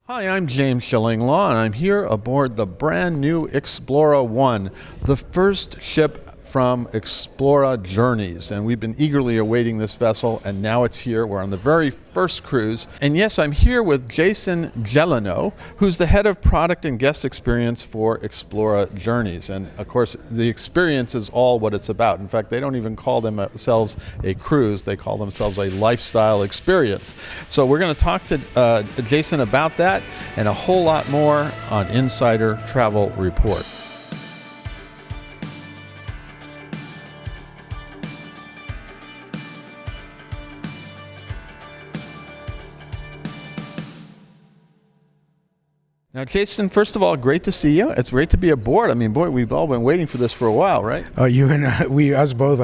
Hi, I'm James Shillinglaw, and I'm here aboard the brand new Explora 1, the first ship from Explora Journeys. And we've been eagerly awaiting this vessel, and now it's here. We're on the very first cruise. And yes, I'm here with Jason Gelano, who's the head of product and guest experience for Explora Journeys. And of course, the experience is all what it's about. In fact, they don't even call themselves a cruise, they call themselves a lifestyle experience. So we're going to talk to Jason about that and a whole lot more on Insider Travel Report. Now, Jason, first of all, great to see you. It's great to be aboard. I mean, boy, we've all been waiting for this for a while, right? You and us both.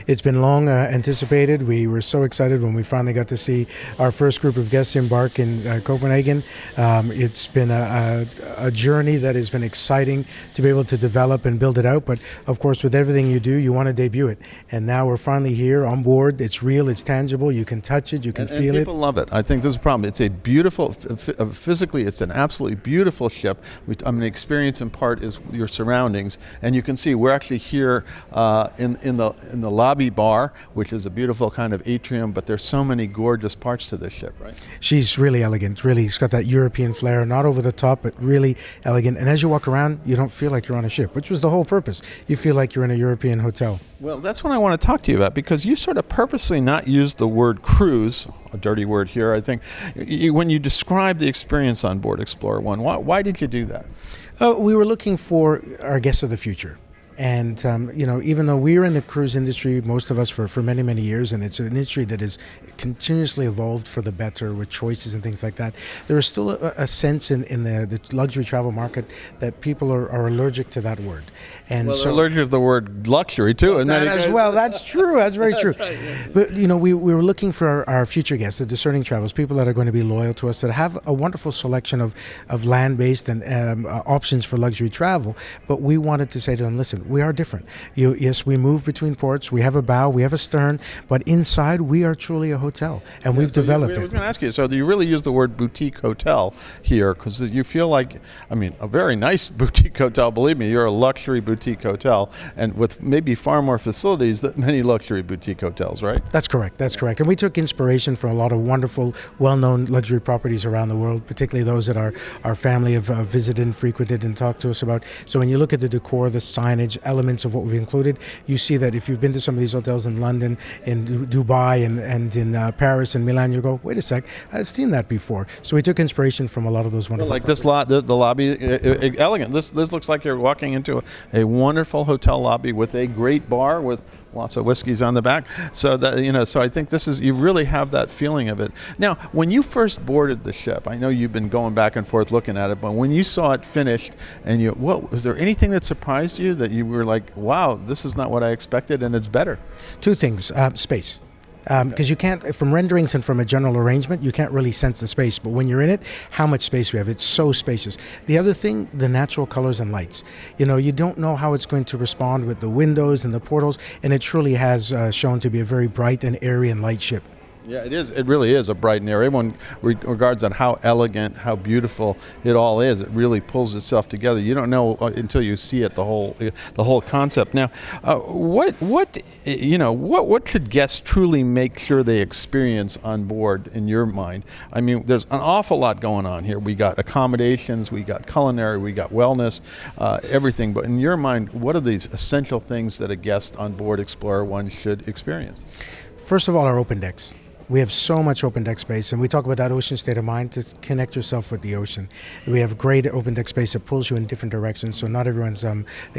It's been long anticipated. We were so excited when we finally got to see our first group of guests embark in Copenhagen. It's been a journey that has been exciting to be able to develop and build it out. But of course, with everything you do, you want to debut it. And now we're finally here on board. It's real. It's tangible. You can touch it. You can feel it. People love it. I think this is a problem. It's a beautiful, physically, it's an absolutely beautiful ship. I mean, the experience in part is your surroundings, and you can see we're actually here in the lobby bar, which is a beautiful kind of atrium. But there's so many gorgeous parts to this ship, right? She's really elegant. Really, it's got that European flair, not over the top, but really elegant. And as you walk around, you don't feel like you're on a ship, which was the whole purpose. You feel like you're in a European hotel. Well, that's what I want to talk to you about, because you sort of purposely not used the word cruise, a dirty word here, I think, when you describe the experience on board Explora 1. Why did you do that? We were looking for our guests of the future. And, even though we're in the cruise industry, most of us for many, many years, and it's an industry that is continuously evolved for the better with choices and things like that, there is still a sense in the luxury travel market that people are allergic to that word. And they're allergic to the word luxury, too. And that as well. That's true. That's very true. Right, yeah. But, we were looking for our future guests, the discerning travelers, people that are going to be loyal to us, that have a wonderful selection of land-based and options for luxury travel. But we wanted to say to them, listen, we are different. Yes, we move between ports. We have a bow, we have a stern, but inside we are truly a hotel, and we've developed it. I was going to ask you, so do you really use the word boutique hotel here? Because you feel like, a very nice boutique hotel, believe me, you're a luxury boutique hotel, and with maybe far more facilities than many luxury boutique hotels, right? That's correct. That's correct. And we took inspiration from a lot of wonderful, well-known luxury properties around the world, particularly those that our family have visited and frequented and talked to us about. So when you look at the decor, the signage, elements of what we've included, you see that if you've been to some of these hotels in London, in Dubai, and in Paris and Milan, you go, wait a sec, I've seen that before. So we took inspiration from a lot of those wonderful properties. The lobby, elegant. This looks like you're walking into a wonderful hotel lobby with a great bar with lots of whiskeys on the back. So that so I think you really have that feeling of it. Now, when you first boarded the ship, I know you've been going back and forth looking at it, but when you saw it finished, and was there anything that surprised you that you were like, wow, this is not what I expected, and it's better? Two things: space. Because you can't, from renderings and from a general arrangement, you can't really sense the space. But when you're in it, how much space we have. It's so spacious. The other thing, the natural colors and lights. You don't know how it's going to respond with the windows and the portals, and it truly has shown to be a very bright and airy and light ship. Yeah, it is. It really is a bright and airy. Everyone regards on how elegant, how beautiful it all is. It really pulls itself together. You don't know until you see it, the whole concept. Now, what could guests truly make sure they experience on board in your mind? I mean, there's an awful lot going on here. We got accommodations, we got culinary, we got wellness, everything. But in your mind, what are these essential things that a guest on board Explora 1 should experience? First of all, our open decks. We have so much open deck space, and we talk about that ocean state of mind to connect yourself with the ocean. We have great open deck space that pulls you in different directions, so not everyone's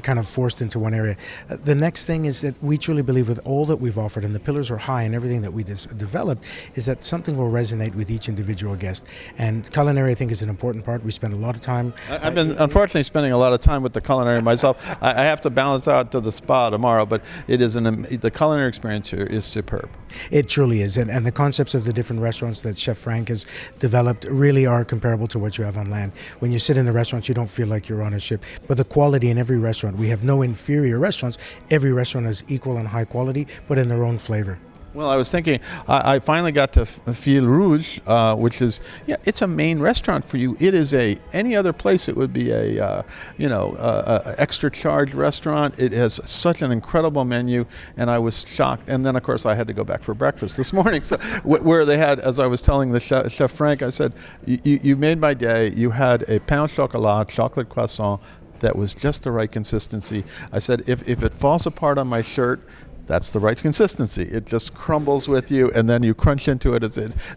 kind of forced into one area. The next thing is that we truly believe with all that we've offered, and the pillars are high and everything that we developed, is that something will resonate with each individual guest. And culinary, I think, is an important part. We spend a lot of time. I've been unfortunately spending a lot of time with the culinary myself. I have to balance out to the spa tomorrow, but the culinary experience here is superb. It truly is, and the concepts of the different restaurants that Chef Frank has developed really are comparable to what you have on land. When you sit in the restaurants, you don't feel like you're on a ship. But the quality in every restaurant, we have no inferior restaurants. Every restaurant is equal and high quality, but in their own flavor. Well, I was thinking, I finally got to Fil Rouge, which is, yeah, it's a main restaurant for you. It is any other place, it would be a extra charge restaurant. It has such an incredible menu, and I was shocked. And then, of course, I had to go back for breakfast this morning. So where they had, as I was telling the chef Frank, I said, you made my day. You had a pain au chocolat, chocolate croissant, that was just the right consistency. I said, if it falls apart on my shirt, that's the right consistency. It just crumbles with you, and then you crunch into it.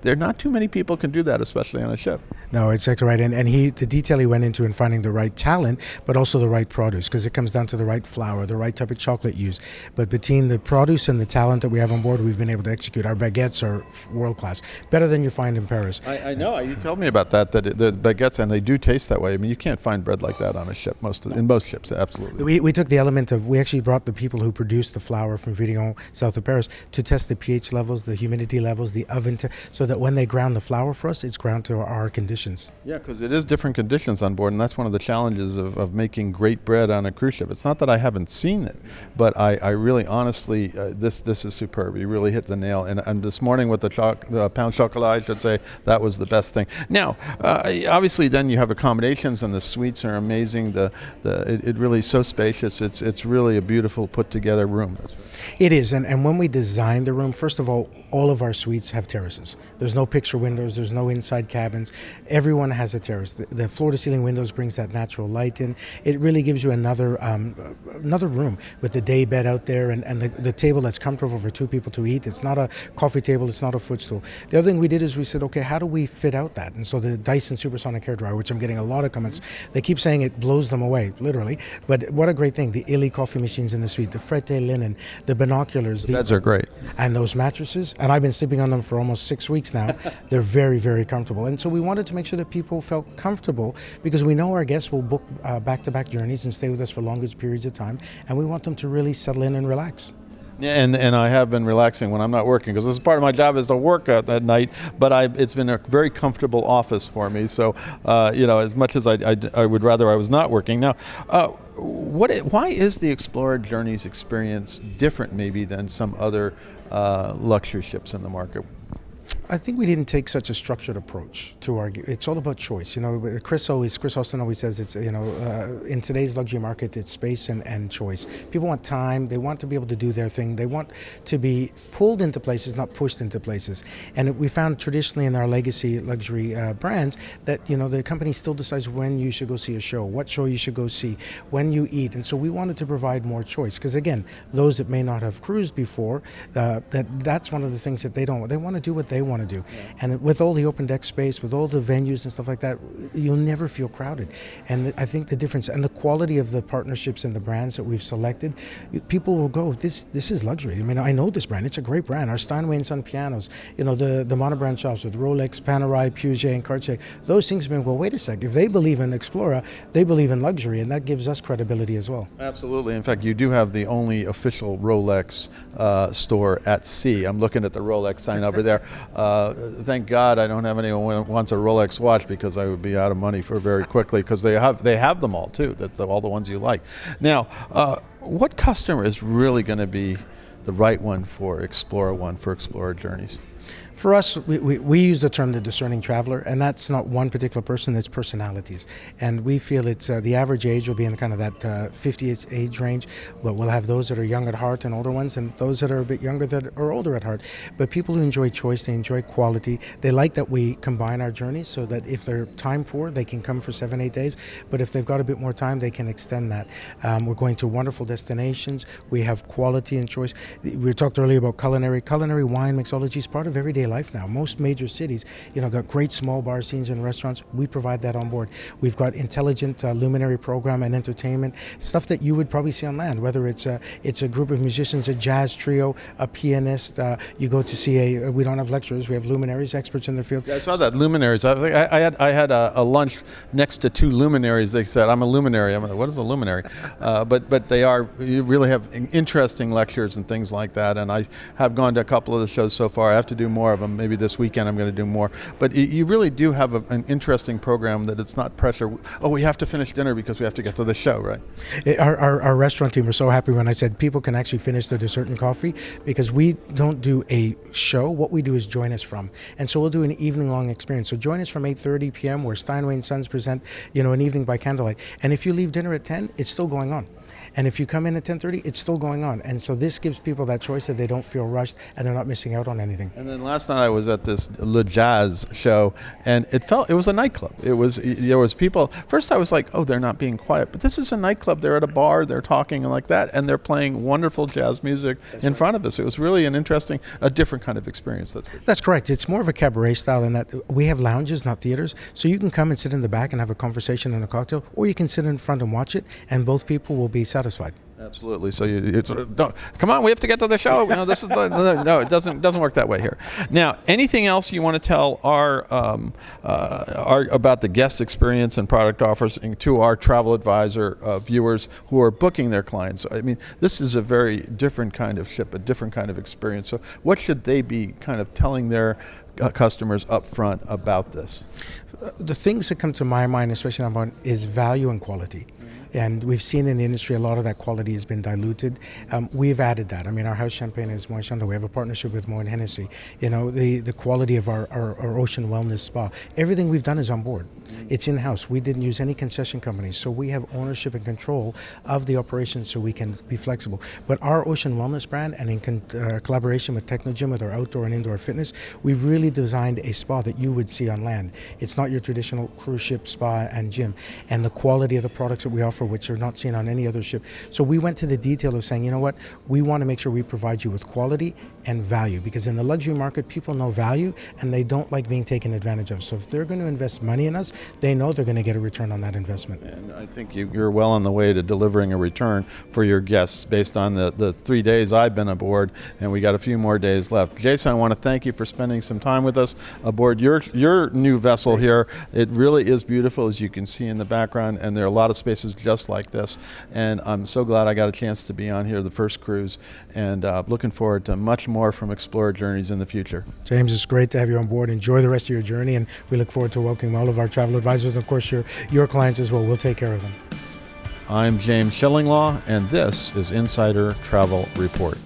There are not too many people can do that, especially on a ship. No, exactly right. And the detail he went into in finding the right talent, but also the right produce, because it comes down to the right flour, the right type of chocolate used. But between the produce and the talent that we have on board, we've been able to execute. Our baguettes are world class, better than you find in Paris. I know. You told me about that the baguettes, and they do taste that way. I mean, you can't find bread like that on a ship. In most ships, absolutely. We took the element of, we actually brought the people who produce the flour from Vidillon, south of Paris, to test the pH levels, the humidity levels, the oven, so that when they ground the flour for us, it's ground to our conditions. Yeah, because it is different conditions on board, and that's one of the challenges of making great bread on a cruise ship. It's not that I haven't seen it, but I really, honestly, this is superb. You really hit the nail. And this morning with the pain chocolat, I should say, that was the best thing. Now, obviously, then you have accommodations, and the suites are amazing. It really is so spacious. It's really a beautiful put together room. It is, and when we designed the room, first of all of our suites have terraces. There's no picture windows, there's no inside cabins. Everyone has a terrace. The floor-to-ceiling windows brings that natural light in. It really gives you another room with the day bed out there, and the table that's comfortable for two people to eat. It's not a coffee table, it's not a footstool. The other thing we did is we said, okay, how do we fit out that? And so the Dyson Supersonic Hairdryer, which I'm getting a lot of comments, they keep saying it blows them away, literally. But what a great thing. The Illy coffee machines in the suite, the Frette linen, the binoculars. The beds are great. And those mattresses, and I've been sleeping on them for almost 6 weeks now. They're very, very comfortable. And so we wanted to make sure that people felt comfortable, because we know our guests will book back-to-back journeys and stay with us for longer periods of time, and we want them to really settle in and relax. Yeah, and I have been relaxing when I'm not working, because this is part of my job is to work at night. But it's been a very comfortable office for me. So as much as I would rather I was not working. Now, why is the Explora Journeys experience different maybe than some other luxury ships in the market? I think we didn't take such a structured approach to our. It's all about choice. Chris Austin always says it's in today's luxury market, it's space and choice. People want time. They want to be able to do their thing. They want to be pulled into places, not pushed into places. And we found traditionally in our legacy luxury brands that the company still decides when you should go see a show, what show you should go see, when you eat. And so we wanted to provide more choice, because again, those that may not have cruised before, that's one of the things that they don't. They want to do what they want to do. Yeah. And with all the open deck space, with all the venues and stuff like that, you'll never feel crowded. And I think the difference and the quality of the partnerships and the brands that we've selected, people will go, this is luxury. I mean, I know this brand. It's a great brand. Our Steinway & Son pianos, the monobrand shops with Rolex, Panerai, Puget, and Cartier, those things have been, well, wait a sec. If they believe in Explora, they believe in luxury, and that gives us credibility as well. Absolutely. In fact, you do have the only official Rolex store at sea. I'm looking at the Rolex sign over there. Thank God I don't have anyone who wants a Rolex watch, because I would be out of money very quickly, because they have them all too. That's all the ones you like. Now, what customer is really going to be the right one for Explora Journeys? For us, we use the term the discerning traveler, and that's not one particular person, it's personalities. And we feel it's the average age will be in kind of that 50 age range, but we'll have those that are young at heart and older ones, and those that are a bit younger that are older at heart. But people who enjoy choice, they enjoy quality, they like that we combine our journeys so that if they're time poor, they can come for 7-8 days, but if they've got a bit more time, they can extend that. We're going to wonderful destinations, we have quality and choice. We talked earlier about culinary wine mixology is part of everyday life now. Most major cities, got great small bar scenes and restaurants. We provide that on board. We've got intelligent luminary program and entertainment, stuff that you would probably see on land, whether it's a group of musicians, a jazz trio, a pianist. You go to see we don't have lecturers, we have luminaries, experts in their field. Yeah, I saw that, luminaries. I had a lunch next to two luminaries. They said, I'm a luminary. I'm like, what is a luminary? But you really have interesting lectures and things like that, and I have gone to a couple of the shows so far. I have to do more. more of them. Maybe this weekend I'm going to do more. But you really do have an interesting program that it's not pressure. Oh, we have to finish dinner because we have to get to the show, right? Our restaurant team were so happy when I said people can actually finish the dessert and coffee, because we don't do a show. What we do is join us from. And so we'll do an evening-long experience. So join us from 8:30 p.m. where Steinway and Sons present, an evening by candlelight. And if you leave dinner at 10, it's still going on. And if you come in at 10:30, it's still going on. And so this gives people that choice that they don't feel rushed and they're not missing out on anything. And then last night I was at this Le Jazz show, and it was a nightclub. There was people. First I was like, oh, they're not being quiet, but this is a nightclub. They're at a bar, they're talking and like that, and they're playing wonderful jazz music in front of us. It was really a different kind of experience. That's correct. It's more of a cabaret style in that we have lounges, not theaters. So you can come and sit in the back and have a conversation and a cocktail, or you can sit in front and watch it, and both people will be satisfied. Absolutely. So you sort of don't, come on, we have to get to the show. This is no, it doesn't work that way here. Now, anything else you want to tell our about the guest experience and product offers to our travel advisor viewers who are booking their clients? I mean, this is a very different kind of ship, a different kind of experience. So what should they be kind of telling their customers up front about this? The things that come to my mind, especially about, is value and quality. And we've seen in the industry a lot of that quality has been diluted. We've added that. I mean, our house champagne is Moët Chandon. We have a partnership with Moët Hennessy. The quality of our ocean wellness spa. Everything we've done is on board. It's in-house. We didn't use any concession companies, so we have ownership and control of the operation, so we can be flexible. But our ocean wellness brand, and in collaboration with Technogym, with our outdoor and indoor fitness, we've really designed a spa that you would see on land. It's not your traditional cruise ship spa and gym. And the quality of the products that we offer, which are not seen on any other ship. So we went to the detail of saying, you know what, we want to make sure we provide you with quality and value, because in the luxury market, people know value and they don't like being taken advantage of. So if they're going to invest money in us, they know they're going to get a return on that investment. And I think you're well on the way to delivering a return for your guests based on the 3 days I've been aboard, and we got a few more days left. Jason, I want to thank you for spending some time with us aboard your new vessel here. It really is beautiful, as you can see in the background, and there are a lot of spaces just like this. And I'm so glad I got a chance to be on here, the first cruise, and looking forward to much more from Explora Journeys in the future. James, it's great to have you on board. Enjoy the rest of your journey, and we look forward to welcoming all of our travel advisors and, of course, your clients as well. We'll take care of them. I'm James Shillinglaw, and this is Insider Travel Report.